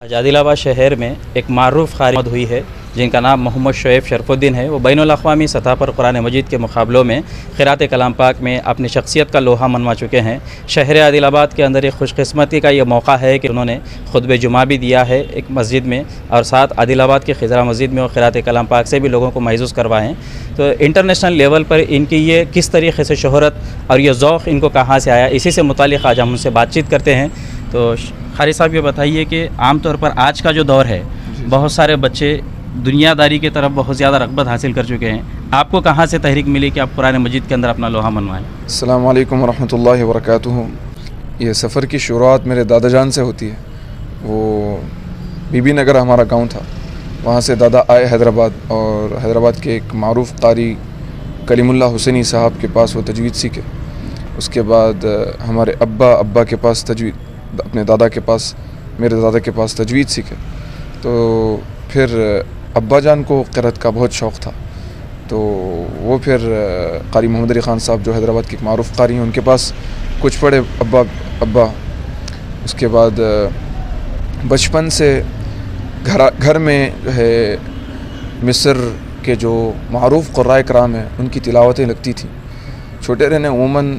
عادل آباد شہر میں ایک معروف قاری ہوئی ہے جن کا نام محمد شعیب شرف الدین ہے۔ وہ بین الاقوامی سطح پر قرآن مجید کے مقابلوں میں قراءت کلام پاک میں اپنی شخصیت کا لوہا منوا چکے ہیں۔ شہر عادل آباد کے اندر ایک خوش قسمتی کا یہ موقع ہے کہ انہوں نے خطبہ جمعہ بھی دیا ہے ایک مسجد میں، اور ساتھ عادل آباد کی خضرا مسجد میں وہ قراءت کلام پاک سے بھی لوگوں کو محظوظ کروائے ہیں۔ تو انٹرنیشنل لیول پر ان کی یہ کس طریقے سے شہرت اور یہ ذوق ان کو کہاں سے آیا، اسی سے متعلق آج ہم ان سے بات چیت کرتے ہیں۔ تو قاری صاحب یہ بتائیے کہ عام طور پر آج کا جو دور ہے، بہت سارے بچے دنیا داری کی طرف بہت زیادہ رغبت حاصل کر چکے ہیں، آپ کو کہاں سے تحریک ملی کہ آپ قرآن مجید کے اندر اپنا لوہا منوائیں؟ السلام علیکم ورحمۃ اللہ وبرکاتہ۔ یہ سفر کی شروعات میرے دادا جان سے ہوتی ہے۔ وہ بی بی نگر ہمارا گاؤں تھا، وہاں سے دادا آئے حیدرآباد، اور حیدرآباد کے ایک معروف قاری کلیم اللہ حسینی صاحب کے پاس وہ تجوید سیکھے۔ اس کے بعد ہمارے ابا کے پاس تجوید، اپنے دادا کے پاس، میرے دادا کے پاس تجوید سیکھے۔ تو پھر ابا جان کو قرأت کا بہت شوق تھا، تو وہ پھر قاری محمد علی خان صاحب جو حیدرآباد کے ایک معروف قاری ہیں ان کے پاس کچھ پڑھے ابا۔ اس کے بعد بچپن سے گھر میں جو ہے مصر کے جو معروف قراء کرام ہیں ان کی تلاوتیں لگتی تھیں۔ چھوٹے رہنے عموماً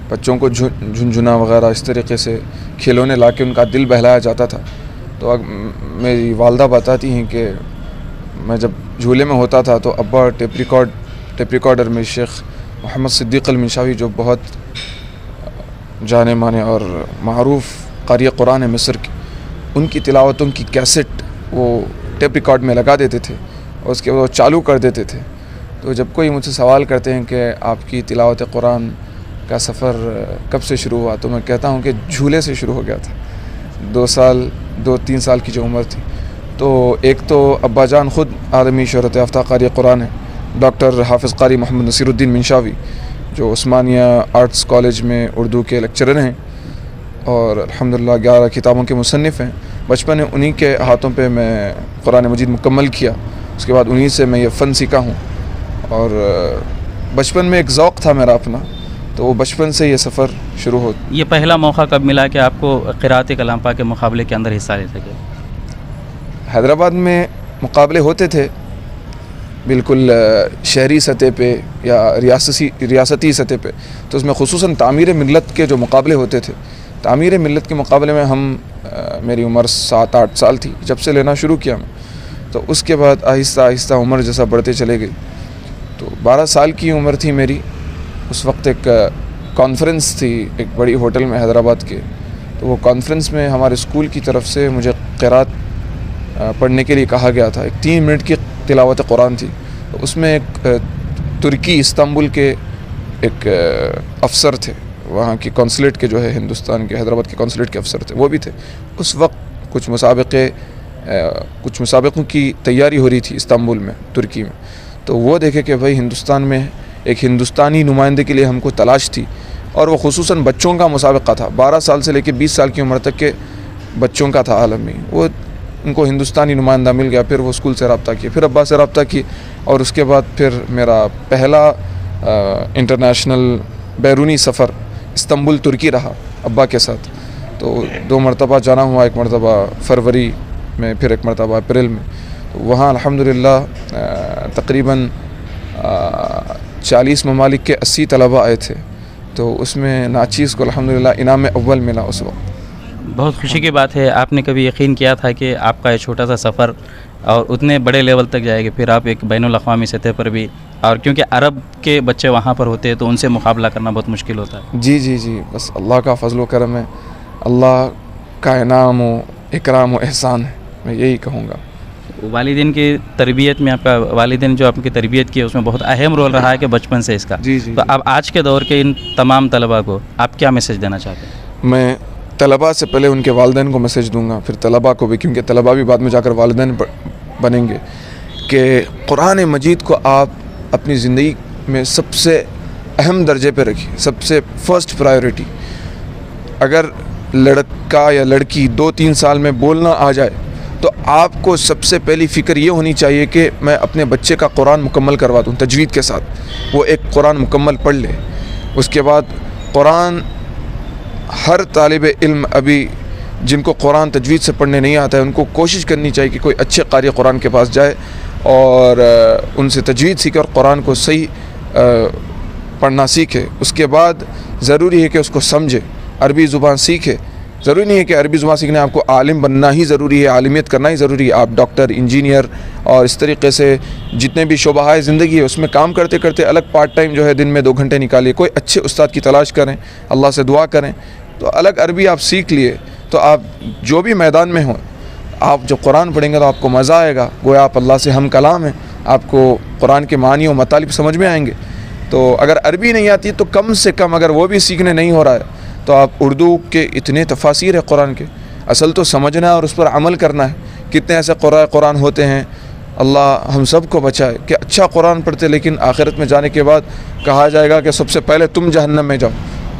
بچوں کو جھنجھنا وغیرہ اس طریقے سے کھلونے لا کے ان کا دل بہلایا جاتا تھا۔ تو میری والدہ بتاتی ہیں کہ میں جب جھولے میں ہوتا تھا تو ابا ٹیپ ریکارڈر میں شیخ محمد صدیق المنشاوی جو بہت جانے مانے اور معروف قاری قرآن مصر کی، ان کی تلاوتوں کی کیسٹ وہ ٹیپ ریکارڈ میں لگا دیتے تھے اور اس کے بعد وہ چالو کر دیتے تھے۔ تو جب کوئی مجھ سے سوال کرتے ہیں کہ آپ کی تلاوت قرآن کا سفر کب سے شروع ہوا، تو میں کہتا ہوں کہ جھولے سے شروع ہو گیا تھا، 2-3 سال کی جو عمر تھی۔ تو ایک تو ابا جان خود عالمی شہرت یافتہ قاری قرآن ہے، ڈاکٹر حافظ قاری محمد نصیر الدین منشاوی، جو عثمانیہ آرٹس کالج میں اردو کے لیکچرر ہیں اور الحمدللہ 11 کتابوں کے مصنف ہیں۔ بچپن میں انہی کے ہاتھوں پہ میں قرآن مجید مکمل کیا، اس کے بعد انہی سے میں یہ فن سیکھا ہوں، اور بچپن میں ایک ذوق تھا میرا اپنا، تو وہ بچپن سے یہ سفر شروع ہو۔ یہ پہلا موقع کب ملا کہ آپ کو قراءت کلام پاک کے مقابلے کے اندر حصہ لے سکے؟ حیدرآباد میں مقابلے ہوتے تھے بالکل شہری سطح پہ یا ریاستی سطح پہ، تو اس میں خصوصاً تعمیر ملت کے جو مقابلے ہوتے تھے، تعمیر ملت کے مقابلے میں میری عمر 7-8 سال تھی جب سے لینا شروع کیا میں۔ تو اس کے بعد آہستہ آہستہ عمر جیسا بڑھتے چلے گئی، تو 12 سال کی عمر تھی میری۔ اس وقت ایک کانفرنس تھی ایک بڑی ہوٹل میں حیدرآباد کے، تو وہ کانفرنس میں ہمارے اسکول کی طرف سے مجھے قرأت پڑھنے کے لیے کہا گیا تھا۔ ایک 3 منٹ کی تلاوت قرآن تھی، تو اس میں ایک ترکی استنبول کے ایک افسر تھے، وہاں کی کونسلیٹ کے جو ہے ہندوستان کے حیدرآباد کے کونسلیٹ کے افسر تھے، وہ بھی تھے۔ اس وقت کچھ مسابقوں کی تیاری ہو رہی تھی استنبول میں، ترکی میں، تو وہ دیکھے کہ بھائی ہندوستان میں ایک ہندوستانی نمائندے کے لیے ہم کو تلاش تھی، اور وہ خصوصاً بچوں کا مسابقہ تھا، 12 سال سے لے کے 20 سال کی عمر تک کے بچوں کا تھا عالمی۔ وہ ان کو ہندوستانی نمائندہ مل گیا، پھر وہ اسکول سے رابطہ کیے، پھر ابا سے رابطہ کی، اور اس کے بعد پھر میرا پہلا انٹرنیشنل بیرونی سفر استنبول ترکی رہا ابا کے ساتھ۔ تو 2 مرتبہ جانا ہوا، ایک مرتبہ فروری میں، پھر ایک مرتبہ اپریل میں۔ تو وہاں الحمدللہ تقریباً 40 ممالک کے 80 طلباء آئے تھے، تو اس میں ناچیز کو الحمدللہ انعام اول ملا اس وقت۔ بہت خوشی کی بات ہے۔ آپ نے کبھی یقین کیا تھا کہ آپ کا یہ چھوٹا سا سفر اور اتنے بڑے لیول تک جائے گا، پھر آپ ایک بین الاقوامی سطح پر بھی، اور کیونکہ عرب کے بچے وہاں پر ہوتے ہیں تو ان سے مقابلہ کرنا بہت مشکل ہوتا ہے؟ جی، بس اللہ کا فضل و کرم ہے، اللہ کا انعام و اکرام و احسان ہے، میں یہی کہوں گا۔ والدین کی تربیت میں، آپ کا والدین جو آپ کی تربیت کی ہے اس میں بہت اہم رول رہا ہے کہ بچپن سے اس کا۔ جی تو اب آج کے دور کے ان تمام طلباء کو آپ کیا میسج دینا چاہتے ہیں؟ میں طلباء سے پہلے ان کے والدین کو میسج دوں گا، پھر طلباء کو بھی، کیونکہ طلباء بھی بعد میں جا کر والدین بنیں گے، کہ قرآن مجید کو آپ اپنی زندگی میں سب سے اہم درجے پہ رکھیے، سب سے فرسٹ پرائیورٹی۔ اگر لڑکا یا لڑکی 2-3 سال میں بولنا آ جائے تو آپ کو سب سے پہلی فکر یہ ہونی چاہیے کہ میں اپنے بچے کا قرآن مکمل کروا دوں تجوید کے ساتھ، وہ ایک قرآن مکمل پڑھ لے۔ اس کے بعد قرآن ہر طالب علم ابھی جن کو قرآن تجوید سے پڑھنے نہیں آتا ہے ان کو کوشش کرنی چاہیے کہ کوئی اچھے قاری قرآن کے پاس جائے اور ان سے تجوید سیکھے اور قرآن کو صحیح پڑھنا سیکھے. اس کے بعد ضروری ہے کہ اس کو سمجھے, عربی زبان سیکھے. ضروری نہیں ہے کہ عربی زبان سیکھنے آپ کو عالم بننا ہی ضروری ہے, عالمیت کرنا ہی ضروری ہے. آپ ڈاکٹر, انجینئر اور اس طریقے سے جتنے بھی شعبہ زندگی ہے اس میں کام کرتے کرتے الگ پارٹ ٹائم جو ہے دن میں 2 گھنٹے نکالیے, کوئی اچھے استاد کی تلاش کریں, اللہ سے دعا کریں. تو الگ عربی آپ سیکھ لیے تو آپ جو بھی میدان میں ہوں, آپ جب قرآن پڑھیں گے تو آپ کو مزہ آئے گا, گویا آپ اللہ سے ہم کلام ہیں, آپ کو قرآن کے معنی و مطالب سمجھ میں آئیں گے. تو اگر عربی نہیں آتی تو کم سے کم اگر وہ بھی سیکھنے نہیں ہو رہا ہے تو آپ اردو کے اتنے تفاسیر ہے قرآن کے, اصل تو سمجھنا ہے اور اس پر عمل کرنا ہے. کتنے ایسے قرآن ہوتے ہیں, اللہ ہم سب کو بچائے, کہ اچھا قرآن پڑھتے لیکن آخرت میں جانے کے بعد کہا جائے گا کہ سب سے پہلے تم جہنم میں جاؤ.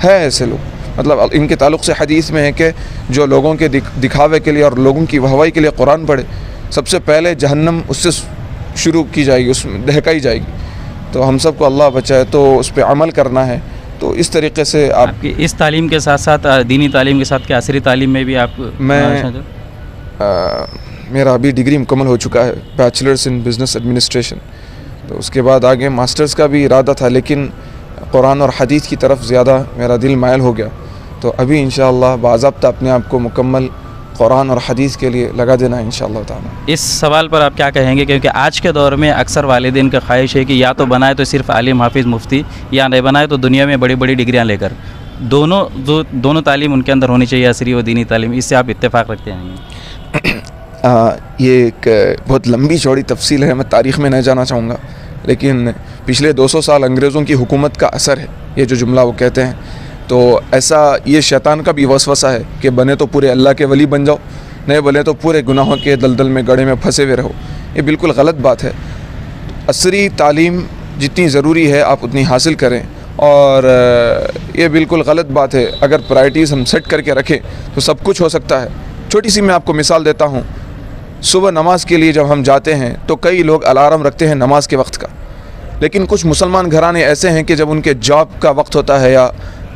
ہے ایسے لوگ, مطلب ان کے تعلق سے حدیث میں ہے کہ جو لوگوں کے دکھاوے کے لیے اور لوگوں کی واہوائی کے لیے قرآن پڑھے, سب سے پہلے جہنم اس سے شروع کی جائے گی, اس میں دہکائی جائے گی. تو ہم سب کو اللہ بچائے, تو اس پہ عمل کرنا ہے. تو اس طریقے سے آپ کی اس تعلیم کے ساتھ ساتھ دینی تعلیم کے ساتھ کیا عصری تعلیم میں بھی آپ میرا ابھی ڈگری مکمل ہو چکا ہے, بیچلرس ان بزنس ایڈمنسٹریشن. تو اس کے بعد آگے ماسٹرز کا بھی ارادہ تھا لیکن قرآن اور حدیث کی طرف زیادہ میرا دل مائل ہو گیا. تو ابھی انشاءاللہ باضابطہ اپنے آپ کو مکمل قرآن اور حدیث کے لیے لگا دینا ہے انشاءاللہ تعالی. اس سوال پر آپ کیا کہیں گے, کیونکہ آج کے دور میں اکثر والدین کا خواہش ہے کہ یا تو بنائے تو صرف عالم حافظ مفتی, یا نہیں بنائے تو دنیا میں بڑی بڑی ڈگریاں لے کر. دونوں تعلیم ان کے اندر ہونی چاہیے, عصری و دینی تعلیم. اس سے آپ اتفاق رکھتے ہیں؟ یہ ایک بہت لمبی چوڑی تفصیل ہے, میں تاریخ میں نہیں جانا چاہوں گا, لیکن پچھلے 200 سال انگریزوں کی حکومت کا اثر ہے یہ جو جملہ وہ کہتے ہیں. تو ایسا یہ شیطان کا بھی وسوسہ ہے کہ بنے تو پورے اللہ کے ولی بن جاؤ, نہیں بنے تو پورے گناہوں کے دلدل میں گڑھے میں پھنسے ہوئے رہو. یہ بالکل غلط بات ہے. عصری تعلیم جتنی ضروری ہے آپ اتنی حاصل کریں, اور یہ بالکل غلط بات ہے. اگر پرائرٹیز ہم سیٹ کر کے رکھیں تو سب کچھ ہو سکتا ہے. چھوٹی سی میں آپ کو مثال دیتا ہوں. صبح نماز کے لیے جب ہم جاتے ہیں تو کئی لوگ الارم رکھتے ہیں نماز کے وقت کا, لیکن کچھ مسلمان گھرانے ایسے ہیں کہ جب ان کے جاب کا وقت ہوتا ہے یا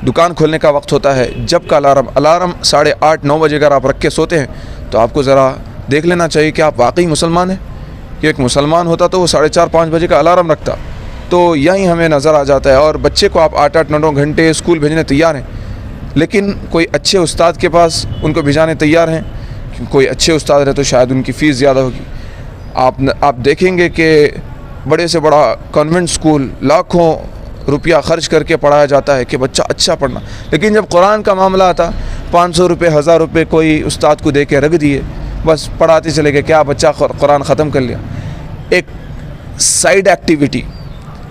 دکان کھولنے کا وقت ہوتا ہے, جب کا الارم 8:30-9 بجے اگر آپ رکھ کے سوتے ہیں تو آپ کو ذرا دیکھ لینا چاہیے کہ آپ واقعی مسلمان ہیں. کہ ایک مسلمان ہوتا تو وہ 4:30-5 بجے کا الارم رکھتا. تو یہی ہمیں نظر آ جاتا ہے. اور بچے کو آپ 8-9 گھنٹے اسکول بھیجنے تیار ہیں, لیکن کوئی اچھے استاد کے پاس ان کو بھیجانے تیار ہیں. کوئی اچھے استاد رہے تو شاید ان کی فیس زیادہ ہوگی. آپ دیکھیں گے کہ بڑے سے بڑا کانوینٹ اسکول لاکھوں روپیہ خرچ کر کے پڑھایا جاتا ہے کہ بچہ اچھا پڑھنا, لیکن جب قرآن کا معاملہ آتا 500 روپے 1000 روپے کوئی استاد کو دے کے رکھ دیے, بس پڑھاتے چلے گئے, کیا بچہ قرآن ختم کر لیا. ایک سائیڈ ایکٹیویٹی.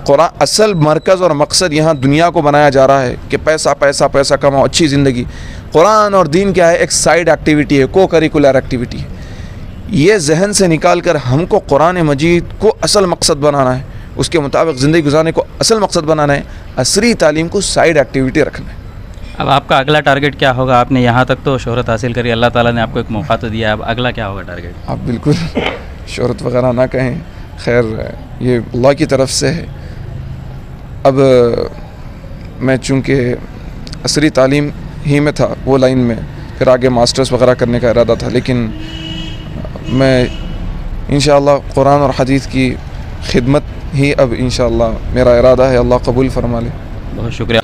قرآن اصل مرکز اور مقصد یہاں دنیا کو بنایا جا رہا ہے کہ پیسہ پیسہ پیسہ کماؤ, اچھی زندگی. قرآن اور دین کیا ہے, ایک سائیڈ ایکٹیویٹی ہے, کو کریکولر ایکٹیویٹی ہے. یہ ذہن سے نکال کر ہم کو قرآن مجید کو اصل مقصد بنانا ہے, اس کے مطابق زندگی گزارنے کو اصل مقصد بنانا ہے, عصری تعلیم کو سائیڈ ایکٹیویٹی رکھنا ہے. اب آپ کا اگلا ٹارگیٹ کیا ہوگا؟ آپ نے یہاں تک تو شہرت حاصل کری, اللہ تعالیٰ نے آپ کو ایک موقع تو دیا, اب اگلا کیا ہوگا ٹارگیٹ؟ آپ بالکل شہرت وغیرہ نہ کہیں, خیر یہ اللہ کی طرف سے ہے. اب میں چونکہ عصری تعلیم ہی میں تھا وہ لائن میں, پھر آگے ماسٹرز وغیرہ کرنے کا ارادہ تھا, لیکن میں انشاءاللہ قرآن اور حدیث کی خدمت ہی اب انشاءاللہ میرا ارادہ ہے. اللہ قبول فرما لے. بہت شکریہ.